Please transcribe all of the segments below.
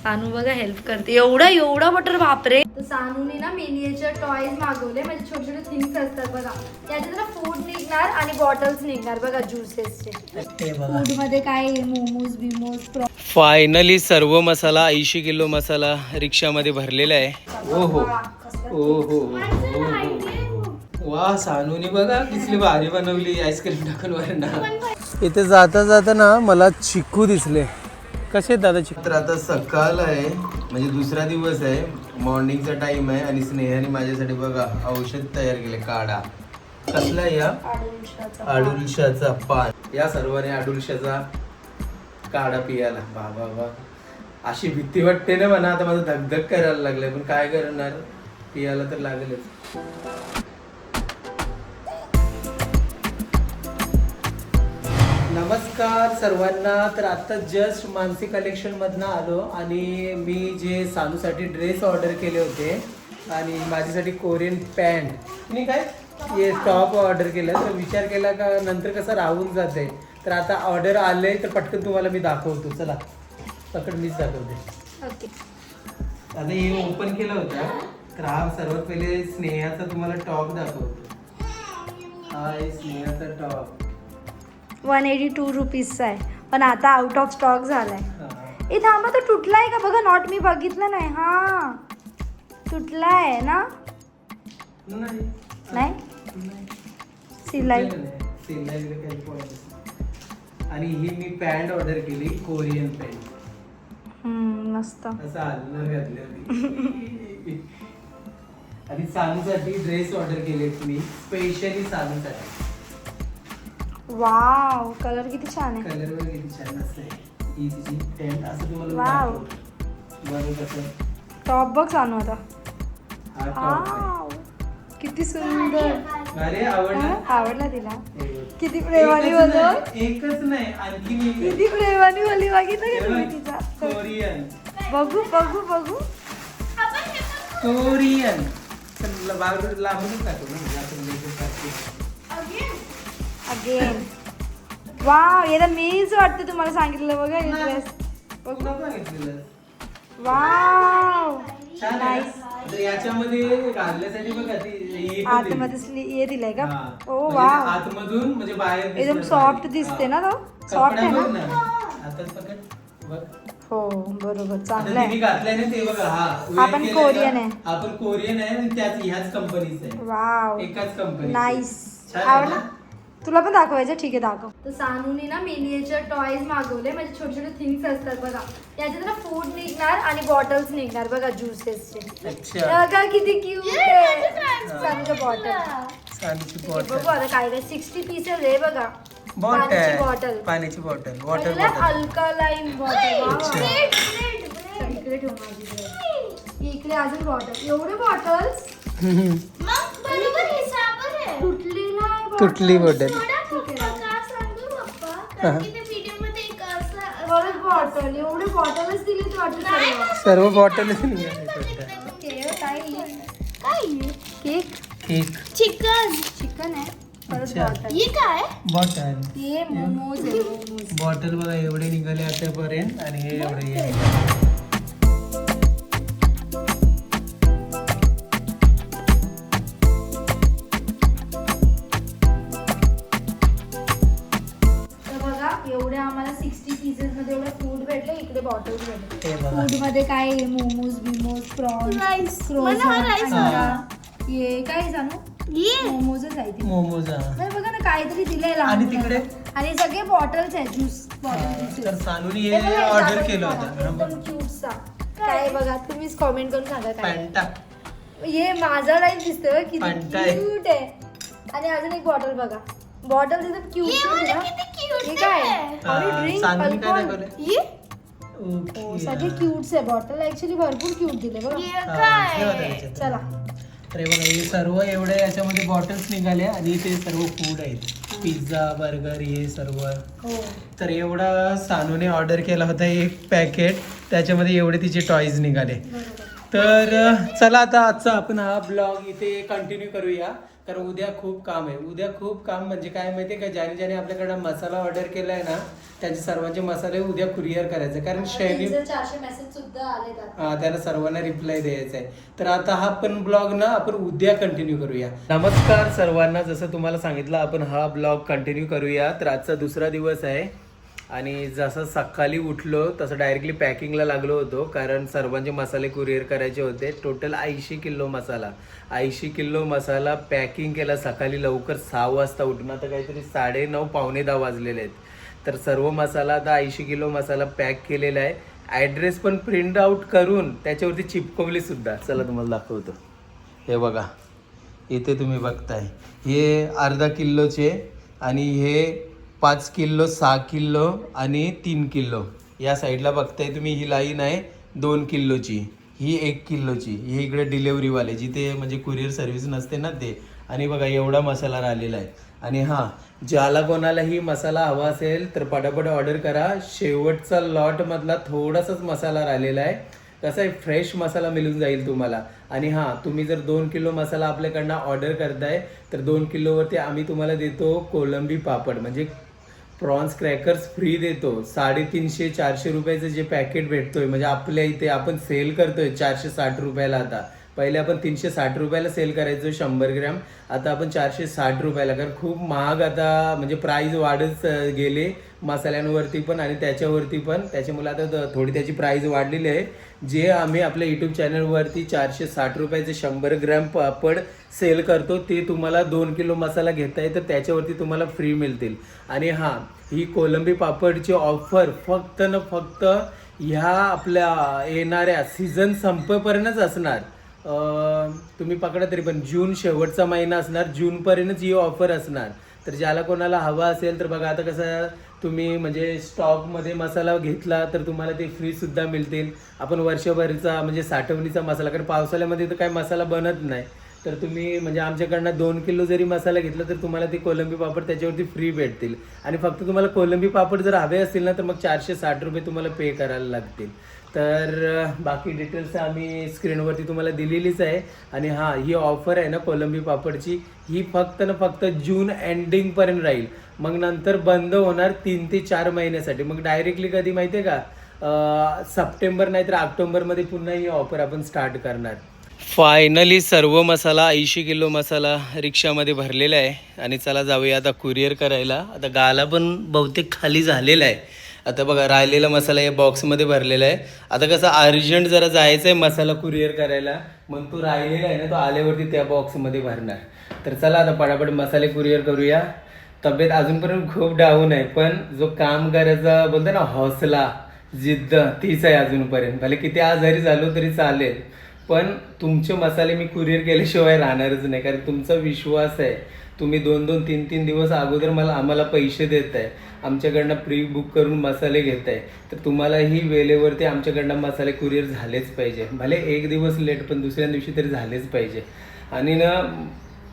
सानू बघा हेल्प करते. एवढा बटर बापरे. तर सानूने ना मिनिएचर टॉयज मागवले, म्हणजे छोटे छोटे थिंग्स असतात बघा. त्याच्यात ना फूड निघणार आणि बॉटल्स निघणार बघा ज्युसेसचे. फूड मध्ये काय मोमोज बिमोज. फायनली सर्व मसाला 80 किलो मसाला रिक्षामध्ये भरलेला आहे. ओहो ओहो वा, सानूने बघा किती भारी बनवली आईस्क्रीम टाकून वरण. इथे जाता जाता ना मला चिकू दिसले. कसे आहेत दादा चिकू? तर आता सकाळ आहे, म्हणजे दुसरा दिवस आहे, मॉर्निंगचा टाइम आहे आणि स्नेहाने माझ्यासाठी बघा औषध तयार केले. काढा कसला या आडुलशाचा पान. या सर्वांनी आडुलशाचा काढा पियाला. बाबा बा, अशी भीती वाटते ना म्हणा. आता माझं धगधग करायला लागलंय, पण काय करणार, पियाला तर लागेलच. नमस्कार सर्वांना. तर आता जस्ट मानसी कलेक्शन मधनं आलो आणि मी जे सानूसाठी ड्रेस ऑर्डर केले होते आणि माझ्यासाठी कोरियन पॅन्ट आणि काय हे टॉप ऑर्डर केलं. तर विचार केला का नंतर कसं राहून जाते, तर आता ऑर्डर आले तर पटकन तुम्हाला मी दाखवतो. चला पटकन मीच दाखवते. ओके. आता हे ओपन केलं होतं, तर हा सर्वात पहिले स्नेहाचा तुम्हाला टॉप दाखवतो. हा आहे स्नेहाचा टॉप. 182 रुपीजचा आहे, पण आता आउट ऑफ स्टॉक झालाय. ए थांबा, तो तुटलाय का बघा. नॉट मी बघितलं नाही. हा तुटलाय ना. नाही सिलाई. आणि ही मी पॅन्ट ऑर्डर केली, कोरियन पॅन्ट. मस्त. असं आलर घातली होती. आणि सानूसाठी ड्रेस ऑर्डर केले मी स्पेशली सानूसाठी. वाव, कलर किती छान आहे. कलर वर किती छान असते ही तिची पॅन्ट. असं तुम्हाला वाव. बरं कसं टॉप बघ सानू आता. हा टॉप वाव, किती सुंदर. अरे आवडला. आवडला तिला. किती प्रेमाने बोलतो. एकच नाही आणखी मी किती प्रेमाने बोलली, बघितलं का तुम्ही तिचा. कोरियन. बघू बघू बघू. कोरियन. चल बाहेर लांबूनच टाकू ना, म्हणजे आपण मेकअप टाकतो. अगेन. वाव, याला मीच वाटतं तुम्हाला सांगितलं बघा हे ड्रेस. बघू. तुला सांगितलेलं. वाव, छान आहे ना? तर याच्यामध्ये घालण्यासाठी बघा ती हे पण दिली. आतमध्ये हे दिलंय का. हा. ओ म्हणजे वाव, आतमधून म्हणजे बाहेर एकदम दिसलं सॉफ्ट पाहिजे. दिसते ना. तो कपडा सॉफ्ट आहे बघ ना. ना. आताच पकड बघ. हो बरोबर, आता चांगलं आहे. तिने घातलंय ना ते बघा. हा हा पण केलंय कोरियन ना. आहे. हा पण कोरियन आहे आणि त्याच ह्याच कंपनीचा आहे. वाव, एकाच कंपनी. नाईस. छान आहे आवडला. ना? तुला पण दाखवायचं. ठीक आहे, दाखव. तर सानूने ना मिनिएचर टॉयज मागवले, म्हणजे छोटे छोटे थिंग्स असतात बघा. त्याच्यात ना फूड निघणार आणि बॉटल्स निघणार बघा ज्युसेसचे. अच्छा. बघा किती क्यूट आहे सानूच्या बॉटल. सानूची बघू बॉटल. आता काय काय. 60 पीसेस आहे बघा. बॉटल. बॉटल. पाण्याची bottle. Water bottle. Alkaline bottle. अच्छा. इकडे ठेव माझी. इकडे अजून बॉटल. एवढे बॉटल्स. तुटलेला आहे bottle. तुटली बॉटल. परत बॉटल. एवढे बॉटलच दिली ती वाटतं सर्व बॉटल. केक. केक. चिकन आहे. परत अच्छा. बॉटल. बॉटल. हे मोमोज आहे. मोमोज. बॉटल बघा एवढे निघाले आतापर्यंत आणि हे एवढे हे निघाले. तर बघा एवढे आम्हाला 60 पीसेस मध्ये एवढे फूड भेटले. इकडे बॉटल्स भेटले. हे बघा. फूड मध्ये काय मोमोज बिमोज प्रॉन्स हे काय जाणू मोमोजच आहे ते. मोमोज. हा. नाही बघा ना काहीतरी दिलंय लहान आणि मुलांना. तिकडे? आणि सगळे बॉटल्स आहेत. Juice bottle. तर सानूने हे ऑर्डर केलं होतं. एकदम क्यूटसा. काय बघा, तुम्हीच कमेंट करून सांगा काय. पॅन्टा. हे माझा लाईन दिसतोय किती पंटा आहे. क्यूट आहे. आणि अजून एक बॉटल बघा. बॉटल एकदम क्यूट. हे काय ड्रिंक सानूने काय अल्कोहोल. दाखवलं? सगळे क्यूट्स आहे. बॉटल ऍक्च्युली भरपूर क्यूट दिले बघा. चला. तर हे बघा हे सर्व एवढे याच्यामध्ये बॉटल्स निघाले आणि ते सर्व फूड आहेत. पिझ्झा बर्गर हे सर्व. हो. तर एवढा सानूने ऑर्डर केला होता एक पॅकेट. त्याच्यामध्ये एवढे तिचे टॉयज निघाले. बरोबर. तर चला आता आजचा आपण हा ब्लॉग इथे कंटिन्यू करूया. कारण उद्या खूप काम आहे. उद्या खूप काम म्हणजे काय माहितीये का, ज्याने ज्याने आपल्याकडे मसाला ऑर्डर केलाय ना त्यांचे सर्वांचे मसाले उद्या कुरिअर करायचे. कारण शैली 400 मेसेज सुद्धा आले. त्यांना सर्वांना रिप्लाय द्यायचा आहे. तर आता हा पण ब्लॉग ना आपण उद्या कंटिन्यू करूया. नमस्कार सर्वांना. जसं तुम्हाला सांगितलं आपण हा ब्लॉग कंटिन्यू करूया. तर आजचा दुसरा दिवस आहे आणि जसं सकाळी उठलो तसं डायरेक्टली पॅकिंगला लागलो होतो. कारण सर्वांचे मसाले कुरिअर करायचे होते. टोटल 80 किलो मसाला 80 किलो मसाला पॅकिंग केला सकाळी लवकर 6 वाजता उठून. आता काहीतरी 9:30 पावणे 10 वाजलेले आहेत. तर सर्व मसाला आता 80 किलो मसाला पॅक केलेला आहे. ॲड्रेस पण प्रिंट आउट करून त्याच्यावरती चिपकवली सुद्धा. चला तुम्हाला दाखवतो. हे बघा इथे तुम्ही बघताय हे अर्धा किलोचे आणि हे 5 किलो 6 किलो आणि 3 किलो. या साईडला बघताय तुम्ही ही लाईन आहे 2 किलोची, ही 1 किलोची. ही इकडे डिलेवरीवाले जिथे म्हणजे कुरिअर सर्व्हिस नसते ना ते. आणि बघा एवढा मसाला राहिलेला आहे. आणि हां, ज्याला कोणालाही मसाला हवा असेल तर पटापट ऑर्डर करा. शेवटचा लॉटमधला थोडासाच मसाला राहिलेला आहे. कसं आहे फ्रेश मसाला मिळून जाईल तुम्हाला. आणि हां, तुम्ही जर 2 किलो मसाला आपल्याकडनं ऑर्डर करताय तर 2 किलोवरती आम्ही तुम्हाला देतो कोलंबी पापड म्हणजे प्रॉन्स क्रॅकर्स फ्री देतो. 350-400 रुपयाचं जे पॅकेट भेटतोय म्हणजे आपल्या इथे आपण सेल करतोय 460 रुपयाला. आता पहिले आपण 360 रुपयाला सेल करायचो 100 ग्रॅम. आता आपण 460 रुपयाला. कारण खूप महाग आता म्हणजे प्राईस वाढत गेले मसाल्यांवरती पण आणि त्याच्यावरती पण. त्याच्यामुळे आता थोडी त्याची प्राईस वाढलेली आहे. जे आम्ही आपल्या यूट्यूब चॅनलवरती 460 रुपयाचे 100 ग्रॅम पापड सेल करतो ते तुम्हाला 2 किलो मसाला घेताय तर त्याच्यावरती तुम्हाला फ्री मिळतील. आणि हां, ही कोलंबी पापडची ऑफर फक्त ना फक्त ह्या आपल्या येणाऱ्या सीझन संपेपर्यंतच असणार. तुम्ही पकडा तरी पण जून शेवटचा महिना असणार. जूनपर्यंतच ही ऑफर असणार. तर ज्याला कोणाला हवा असेल तर बघा आता कसं तुम्ही म्हणजे स्टॉकमध्ये मसाला घेतला तर तुम्हाला ते फ्रीसुद्धा मिळतील. आपण वर्षभरचा म्हणजे साठवणीचा मसाला, कारण पावसाळ्यामध्ये तर काही मसाला बनत नाही. तर तुम्ही म्हणजे आमच्याकडनं 2 किलो जरी मसाला घेतला तर तुम्हाला ते कोलंबी पापड त्याच्यावरती फ्री भेटतील. आणि फक्त तुम्हाला कोलंबी पापड जर हवे असतील ना तर मग 460 रुपये तुम्हाला पे करायला लागतील. तर बाकी डिटेल्स आम्ही स्क्रीनवरती तुम्हाला दिलेलीच आहे. आणि हां, ही ऑफर आहे ना कोलंबी पापडची ही फक्त ना फक्त जून एंडिंगपर्यंत राहील. मग नंतर बंद होणार 3 ते 4 महिन्यासाठी. मग डायरेक्टली कधी माहिती आहे का, सप्टेंबर नाही तर ऑक्टोबरमध्ये पुन्हा ही ऑफर आपण स्टार्ट करणार. फायनली सर्व मसाला 80 किलो मसाला रिक्षामध्ये भरलेला आहे. आणि चला जाऊया आता कुरिअर करायला. आता गाला पण बहुतेक खाली झालेला आहे. आता बघा राहिलेला मसाला या बॉक्समध्ये भरलेला आहे. आता कसं अर्जंट जरा जायचं आहे मसाला कुरिअर करायला मग तो राहिलेला आहे ना तो आल्यावरती त्या बॉक्समध्ये भरणार. तर चला आता पटापट मसाले कुरिअर करूया. तब्येत अजूनपर्यंत खूप डाऊन आहे पण जो काम करायचा बोलतो ना हौसला जिद्द तीच आहे अजूनपर्यंत. भले किती आजारी झालो तरी चालेल पण तुमचे मसाले मी कुरिअर केल्याशिवाय राहणारच नाही. कारण तुमचा विश्वास आहे. तुम्ही 2-2, 3-3 दिवस अगोदर आम्हाला पैसे देत आहे. आमच्याकडनं प्री बुक करून मसाले घेत आहे. तर तुम्हालाही वेळेवरती आमच्याकडनं मसाले कुरिअर झालेच पाहिजे. भले 1 दिवस लेट पण दुसऱ्या दिवशी तरी झालेच पाहिजे. आणि ना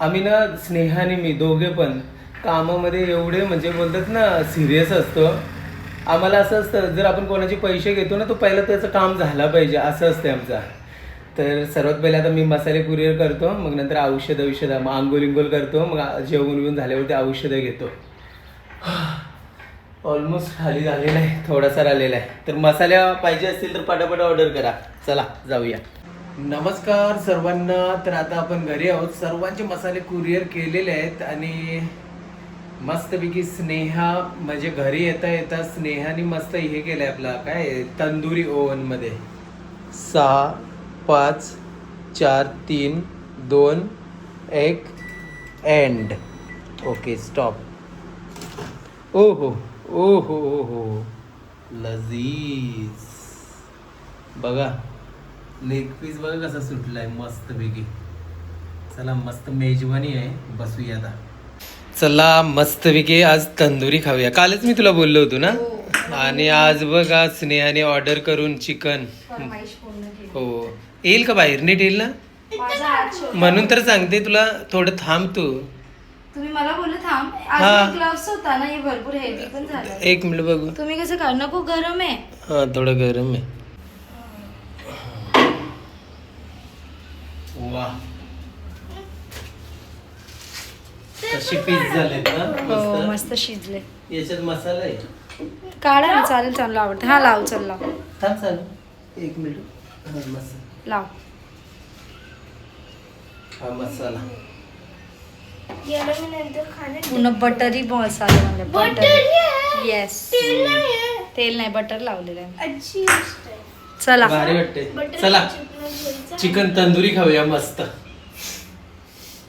आम्ही ना स्नेहाने मी दोघे पण कामामध्ये एवढे म्हणजे बोलतात ना सिरियस असतो. आम्हाला असं असतं जर आपण कोणाचे पैसे घेतो ना तो पहिला त्याचं काम झाला पाहिजे असं असते आमचा. तर सर्वात पहिले आता मी मसाले कुरिअर करतो मग नंतर औषधं मग आंघोळ करतो मग जेवण बिवून झाल्यावरती औषधं घेतो. ऑलमोस्ट खाली झालेला आहे, थोडासा राहिलेला आहे. तर मसाल्या पाहिजे असतील तर पटापट ऑर्डर करा. चला जाऊया. नमस्कार सर्वांना. तर आता आपण घरी आहोत. सर्वांचे मसाले कुरिअर केलेले आहेत आणि मस्तपैकी स्नेहा म्हणजे घरी येता स्नेहाने मस्त हे केलंय आपला काय तंदुरी ओव्हनमध्ये. 6, 5, 4, 3, 2, 1 एंड. Okay stop. ओहो ओहो ओहो लजीज. बघा लेग पीस बघा कसा सुटलाय मस्तपैकी. चला मस्त मेजवानी आहे. बसूया आता. चला मस्तपैकी आज तंदुरी खाऊया. कालच मी तुला बोललो होतो ना. आणि आज बघा स्नेहाने ऑर्डर करून चिकन. हो येईल का बाहेर नीट येईल ना. म्हणून तर सांगते तुला थोडं थांब तू. तुम्ही मला बोलले थांब. आज ग्लव्स होता ना हे भरपूर हेवी पण झालं. 1 मिनिट बघू. तुम्ही कसं कर नको गरम आहे. हा थोडं गरम आहे. वा कसे पीस झालेत ना हो मस्त. मस्त शिजले. याच्यात मसाला आहे. काढा ना, चालेल, चांगलं आवडतं. हा लाव, चल लाव थांब चालू 1 मिनिट. हा मसाला, लाव. हा मसाला. पूर्ण बटरी मसाला म्हणजे बटर. येस, तेल नाही बटर लावलेलं आहे. चला भारी वाटते. चला चिकन तंदुरी खाऊया मस्त.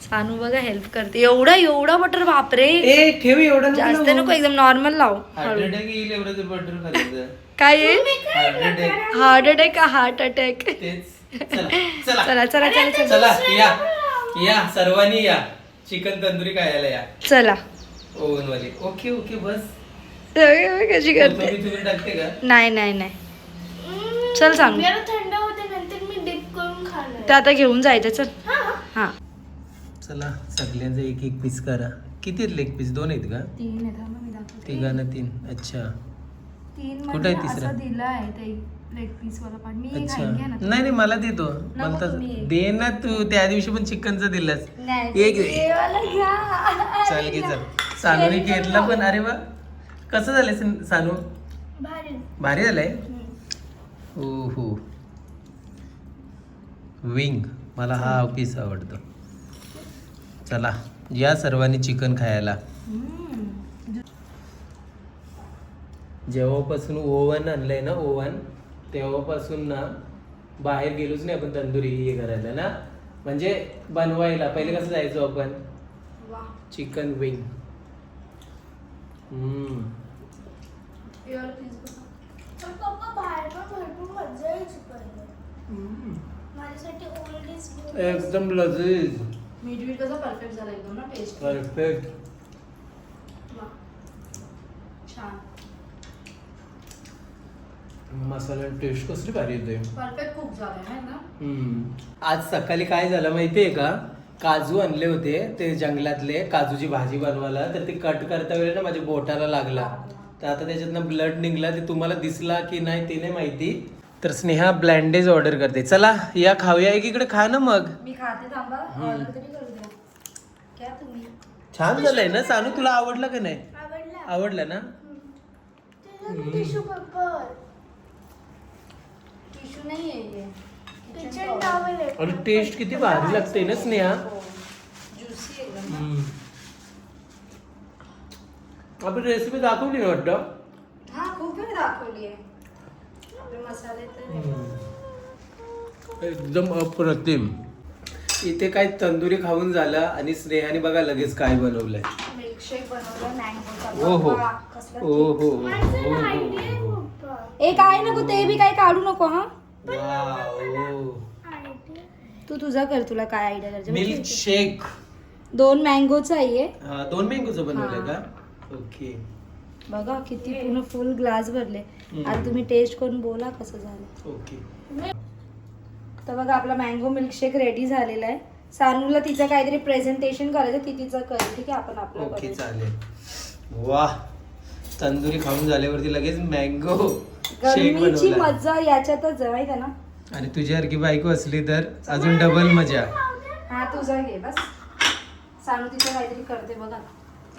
सानू बघा हेल्प करते. एवढा बटर, बापरे. ए ठेव एवढं जास्त नको, एकदम नॉर्मल लाव. हार्ट अटॅक येईल एवढं ते बटर खाल्लं. काय येईल? Heart attack. हार्ट अटॅक का हार्ट अटॅक? तेच. चला चला चला चला चला चला या सर्वांनी या चिकन तंदुरी खायला या चला. ओव्हन मध्ये. ओके ओके बस. कशी करते? तुम्ही टाकते का? नाही नाही नाही, चल सांग. थंड होते नंतर मी डिप करून खाणार. ते आता घेऊन जायचं. चल. हा चला सगळ्यांचा एक एक पीस करा. किती लेग पीस? 2 आहेत का? 3 आहे. थांबा मी दाखवते. तिघांना 3. अच्छा 3 कुठं आहे तिसरा? असं दिलं आहे ते लेग पीस वाला पार्ट. मी एक अच्छा खाईन, घ्या ना. नाही नाही मला देतो. नको मला तुम्ही एक. दे ना तू. त्या दिवशी पण चिकनचं दिलंस. नाही, एक ते वाला घ्या. चाल घे चल. सानूने घेतला पण. अरे वा कसं झालंय सानू? भारी. भारी झालंय. हो हो विंग मला हा पीस आवडतो. चला या सर्वांनी चिकन खायला. जेव्हापासून ओव्हन आणलंय ना ओव्हन, तेव्हापासून ना बाहेर गेलोच नाही आपण तंदुरी हे करायला ना, म्हणजे बनवायला. पहिले कसं जायचो आपण? Chicken wing. पप्पा बाहेर पण भरपूर मजा यायची पहिले. माझ्यासाठी ओल्ड इज गोल्ड. एकदम लजीज. मीठ कसं परफेक्ट झालं एकदम ना, टेस्ट परफेक्ट. छान. मसाला टेस्ट कसली भारी येते. परफेक्ट कुक झालंय ना. आज सकाळी काय झालं माहितीये का? काजू आणले होते ते जंगलातले, काजूची भाजी बनवायला. तर ते कट करता वेळेला ना माझ्या बोटाला लागला. तर आता त्याच्यातनं ब्लड निघला. ते तुम्हाला दिसला की नाही ते नाही माहिती. तर स्नेहा ब्लँडेज ऑर्डर करते. चला या खाऊया. एकीकडे खा ना मग. मी खाते, थांबा. ऑर्डर तरी करू द्या. क्या तुम्ही? छान झालंय ना सानू? तुला आवडलं का नाही? आवडला. आवडलं ना? Tissue paper. टिश्यू नाही आहे हे. किचन टॉवेल आहे. आणि टेस्ट किती भारी लागते ना स्नेहा. ज्युसी एकदम. आपण रेसिपी दाखवली ना वाटतं. हा खूप वेळ दाखवली आहे. आपले मसाले तर एकदम अप्रतिम. इथे काय तंदुरी खाऊन झाला आणि स्नेहाने बघा लगेच काय बनवलंय. मिल्कशेक बनवलं मँगोचा. ओ हो बाबा, कसला ओ हो माझं आयडिया आहे पप्पा. ए काय नको ते बी काय काढू नको. हा आयडिया. तू तुझा कर, तुला काय आयडिया करायची. मिल्क शेक. 2 मँगोचा आहे. 2 मँगोचं बनवलंय का? ओके. बघा किती पूर्ण फुल ग्लास भरले. आता तुम्ही टेस्ट करून बोला कसं झालं. ओके. तर बघा आपला मँगो मिल्कशेक रेडी झालेला आहे. सानूला तिचं काहीतरी प्रेझेंटेशन करायचं, ती तिचं करेल. ठीक आहे, आपण आपलं ओके करू. चालेल. वा तंदुरी खाऊन झाल्यावरती लगेच मँगो शेक गरमीची बनवला. मजा याच्यातच आहे माहिती आहे ना. आणि तुझ्यासारखी बायको असली तर अजून डबल मजा. हा तुझा घे बस. सानू तिचं काहीतरी करते बघा.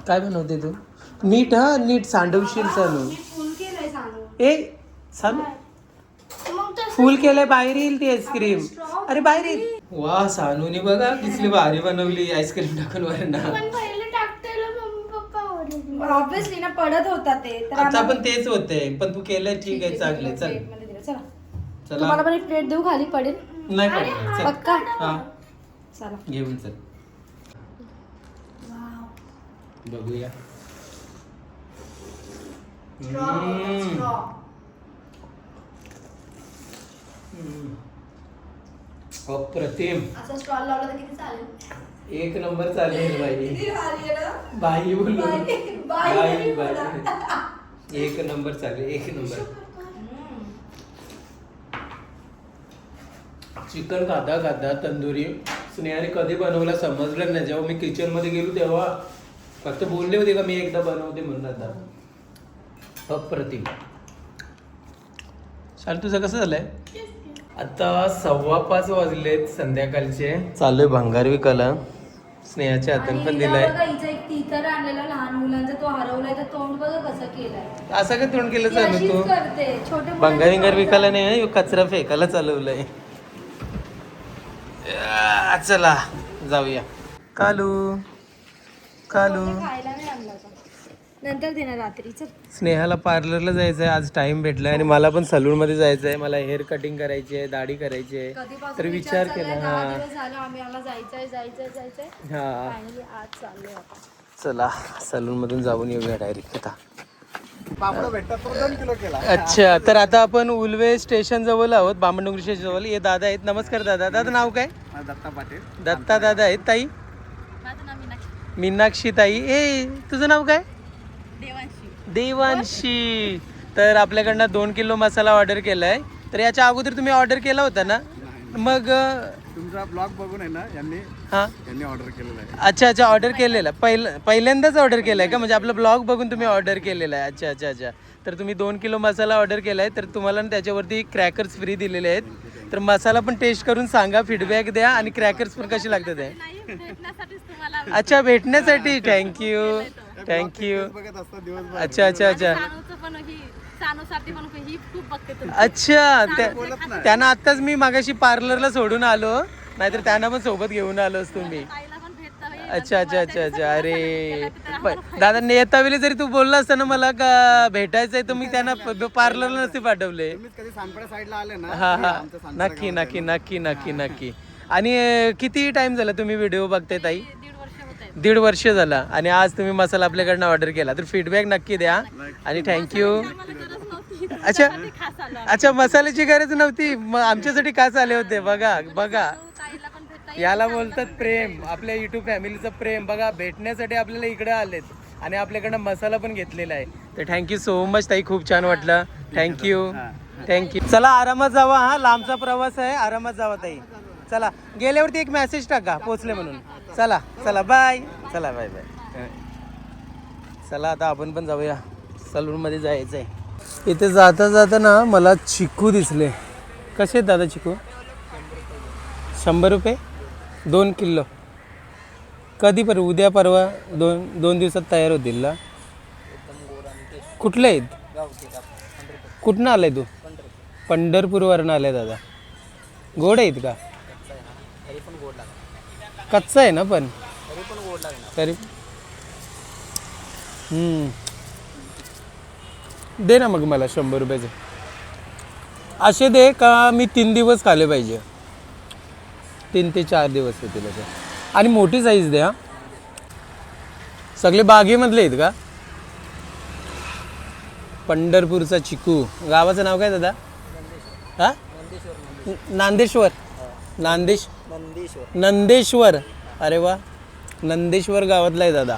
काय बनवते तू? नीट हा नीट सांडवशील सानू. मी फुल केलंय सानू. ए सानू मग तसं फुल केलंय. बाहेर येईल ती आईस्क्रीम. अरे बाहेर येईल. वा सानूने बघा किसली भारी बनवली आईस्क्रीम टाकून वर ना. पण पहिले टाकतेला मम्मी पप्पा ओरडले. ऑब्विसली ना पडत होता ते. तर आता आम्हाला- पण तेच होतंय पण तू केलंय ठीक आहे चांगले. चल प्लेटमध्ये दिलं. चला चला. तुम्हाला पण एक प्लेट देऊ, खाली पडेल. नाही पडणार. चल पक्का. हा चला घेऊन चल बघूया. अप्रतिम. असा स्टॉल लावला तर किती चालेल. 1 नंबर चालेल बाई. किती भारी आहे ना? बाई बोललो. बाई बाई बोला. बाई 1 नंबर चालेल. 1 नंबर. चिकन खाता खाता तंदुरी स्नेहाने कधी बनवला समजलं नाही. जेव्हा मी किचन मध्ये गेलो तेव्हा फक्त बोलले होते का मी एकदा बनवते म्हणून. आता अप्रतिम. चाल तुझं कसं झालंय? आता 5:15 वाजलेत संध्याकाळचे. चालू आहे भंगार विकायला. स्नेहाच्या हाताने पण दिलाय. बघा, हिचा एक टीचर आणलेला लहान मुलांचा, तो हरवलाय तर तोंड बघा कसं केलंय. असं काय तोंड केलं ती चालू अशीच तू? करते छोटे भंगाविंगार विकायला नाही ह्यो कचरा फेकायला चालवलंय. चला जाऊया. कालू कालू खायला नाही आणला का? नंतर देणार रात्रीचं. स्नेहाला पार्लरला जायचं आहे, आज टाइम भेटलाय आणि मला पण सलून मध्ये जायचं आहे. मला हेअर कटिंग करायची आहे, दाढी करायची आहे. तर विचार केला. 10 दिवस झालं आम्हाला जायचंय. हा फायनली आज चाललोय आपण. चला सलून मधून जाऊन येऊया डायरेक्ट आता. पापड भेटतात तो 2 किलो केला. अच्छा, तर आता आपण उल्वे स्टेशन जवळ आहोत, बामणडोंगरी स्टेशन जवळ. हे दादा आहेत. नमस्कार दादा. दादा नाव काय? दत्ता पाटील. दत्ता दादा आहेत. ताई माझं नाव मीनाक्षी. मीनाक्षी ताई. ए तुझं नाव काय? देवांशी. तर आपल्याकडनं 2 किलो मसाला ऑर्डर केलाय. तर याच्या अगोदर तुम्ही ऑर्डर केला होता ना? मग तुमचा ब्लॉग बघून आहे ना यांनी ऑर्डर केलेला आहे. अच्छा ऑर्डर केलेला. पहिल्यांदाच ऑर्डर केलाय का? म्हणजे आपला ब्लॉग बघून तुम्ही ऑर्डर केलेला आहे. अच्छा. तर तुम्ही 2 किलो मसाला ऑर्डर केलाय. तर तुम्हाला त्याच्यावरती क्रॅकर्स फ्री दिलेले आहेत. तर मसाला पण टेस्ट करून सांगा, फीडबॅक द्या आणि क्रॅकर्स पण कसे लागतात ते. अच्छा, भेटण्यासाठी. थँक्यू. बघत असतात दिवसभर. अच्छा. त्यांना आत्ताच मी मागाशी पार्लरला सोडून आलो, नाहीतर त्यांना पण सोबत घेऊन आलोस तुम्ही. अच्छा. अरे दादा येता वेळी जरी तू बोलला असता ना मला का भेटायचंय, तर मी त्यांना पार्लरला नसते पाठवले. कधी सानपाडा साईडला आले ना हा नक्की. आणि किती टाइम झाला तुम्ही व्हिडिओ बघताय ताई? 1.5 वर्ष झाला. आणि आज तुम्ही मसाला आपल्याकडनं ऑर्डर केला, तर फीडबॅक नक्की द्या आणि थँक्यू. अच्छा मसाल्याची गरज नव्हती, मग आमच्यासाठी खास आले होते. बघा याला बोलतात प्रेम, आपल्या युट्यूब फॅमिलीचं प्रेम. बघा, भेटण्यासाठी आपल्याला इकडे आलेत आणि आपल्याकडनं मसाला पण घेतलेला आहे. तर थँक्यू सो मच ताई, खूप छान वाटलं. थँक्यू. चला आरामात जावा. हा लांबचा प्रवास आहे, आरामात जावा ताई. चला गेल्यावरती एक मेसेज टाका पोचले म्हणून. चला बाय. बाय. चला आता आपण पण जाऊया, सलून मध्ये जायचं आहे. इथे जाता ना मला चिकू दिसले. कसे आहेत दादा चिकू? 100 रुपये 2 किलो. कधी पर उद्या परवा 2 दिवसात तयार होतील ना? कुठले आहेत? कुठनं आलाय तू? पंढरपूरवरून आलाय दादा. गोड आहेत का? कच्चा आहे ना पण तरी दे ना मग मला 100 रुपयाचे. असे दे का मी 3 दिवस खाले पाहिजे. 3 ते 4 दिवस होतील असे. आणि मोठी साईज द्या. सगळे बागेमधले आहेत का? पंढरपूरचा चिकू. गावाचं नाव काय दादा? हा नंदेश्वर. अरे वा, नंदेश्वर गावातला आहे दादा.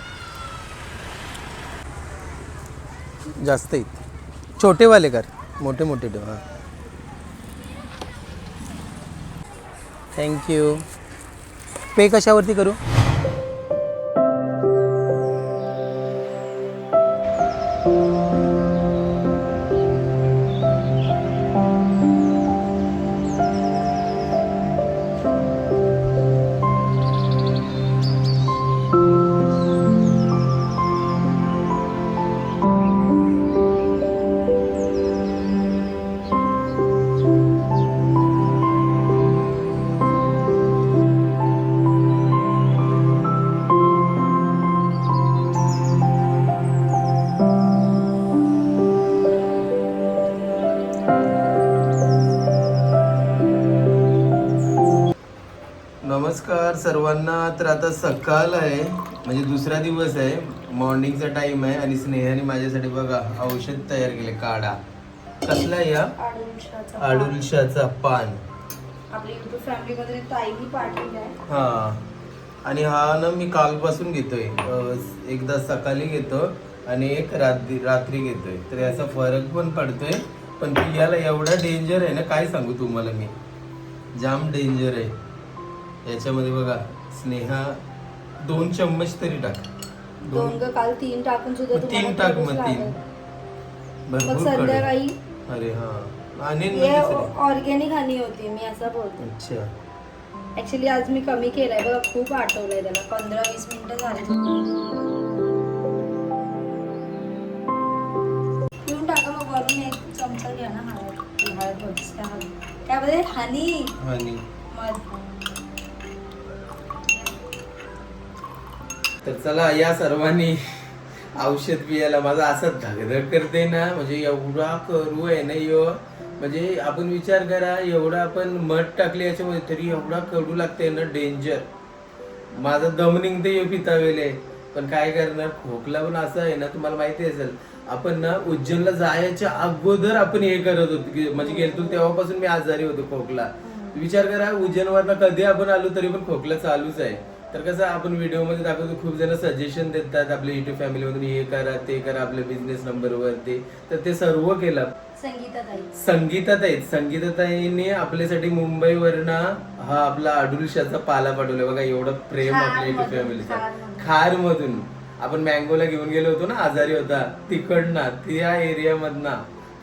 जास्त आहेत. छोटेवाले कर, मोठे ठेव. हां थँक्यू. पे कशावरती करू? नमस्कार सर्वांना. तर आता सकाळ आहे, म्हणजे दुसरा दिवस आहे, मॉर्निंगचा टाइम आहे. आणि स्नेहाने माझ्यासाठी बघा औषध तयार केले. काढा कसला? या आडुलशाचा पान. आपल्या युट्यूब फॅमिलीमध्ये ताईनी पाठवली आहे. हा, आणि हा ना मी कालपासून घेतोय. एकदा सकाळी घेतो आणि एक रात्री घेतोय. तर याचा फरक पण पडतोय. पण पियाला एवढा डेंजर आहे ना, काय सांगू तुम्हाला मी. जाम डेंजर आहे याच्यामध्ये. बघा स्नेहा 2 चम्मच तरी टाक. 2 काल 3 टाकून सुद्धा 3 टाक मग 3 भरपूर संध्याकाळी. अरे हा, आणि ऑर्गॅनिक हनी होती, मी असं बोलते. अच्छा ऍक्च्युली आज मी कमी केलाय बघा, खूप आठवलंय त्याला. 15-20 मिनिटं झाले. वरून एक चमचा घ्या ना हळद काय बोलते हनी आणि मध. तर चला या सर्वांनी औषध पियाला माझा असं धगधग करते ना, म्हणजे एवढा करू आहे ना यो, म्हणजे आपण विचार करा एवढा आपण मध टाकले याच्यामध्ये तरी एवढा कडू लागते ना, डेंजर. माझा दम निघते यो पितावेले. पण काय करणार, खोकला पण असं आहे ना, तुम्हाला माहिती असेल आपण ना उज्जैनला जायच्या अगोदर आपण हे करत होतो, म्हणजे गेलतो तेव्हापासून मी आजारी होतो खोकला. विचार करा उज्जैनवरनं कधी आपण आलो तरी पण खोकला चालूच आहे. तर कसं आपण व्हिडिओमध्ये दाखवतो, खूप जण सजेशन देतात आपल्या युट्यूब फॅमिलीमधून, हे करा ते करा आपल्या बिझनेस नंबरवर ते, तर ते सर्व केलं. संगीताताईने आपल्यासाठी मुंबईवरनं हा आपला अडुलशाचा पाला पाठवला बघा. एवढं प्रेम आपल्या युट्यूब फॅमिलीचा. खार मधून आपण मँगोला घेऊन गेलो होतो ना, आजारी होता तिकडनं, त्या एरियामधना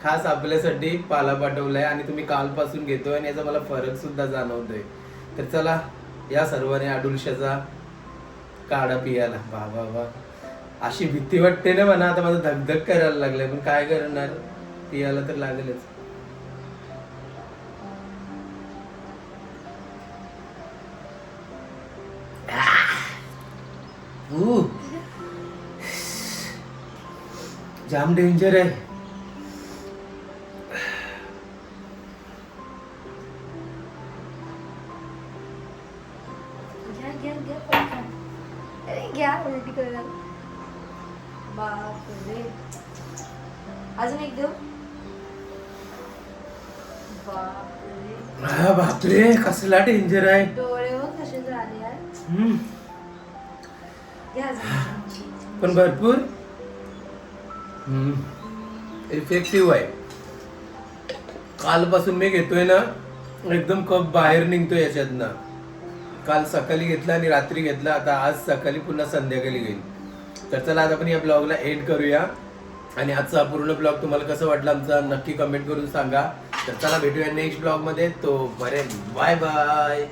खास आपल्यासाठी पाला पाठवलाय आणि तुम्ही कालपासून घेतोय आणि याचा मला फरक सुद्धा जाणवतोय. तर चला या सर्वांनी अडुलशाचा काढा पियाला. बाबा बा, अशी भीती वाटते ना म्हणा, आता माझं धगधग करायला लागलंय, पण काय करणार, पियाला तर लागेलच. जाम डेंजर आहे. घ्या उलटी करायला. बापरे, अजून एक देऊ. बापरे बापरे, कसला डेंजर आहे. डोळे बघ कसे झाले यार. घ्या अजून. पण भरपूर इफेक्टिव्ह आहे. कालपासून मी घेतोय ना, एकदम कप बाहेर निघतोय याच्यातनं. काल सकाळी घेतला आणि रात्री घेतला, आता आज सकाळी पुन्हा संध्याकाळी घेईल. तर चला आता आपण या ब्लॉगला एंड करूया. आणि आजचा पूर्ण ब्लॉग तुम्हाला कसं वाटला आमचा नक्की कमेंट करून सांगा. तर चला भेटूया नेक्स्ट ब्लॉग मध्ये. तो बरे, बाय बाय.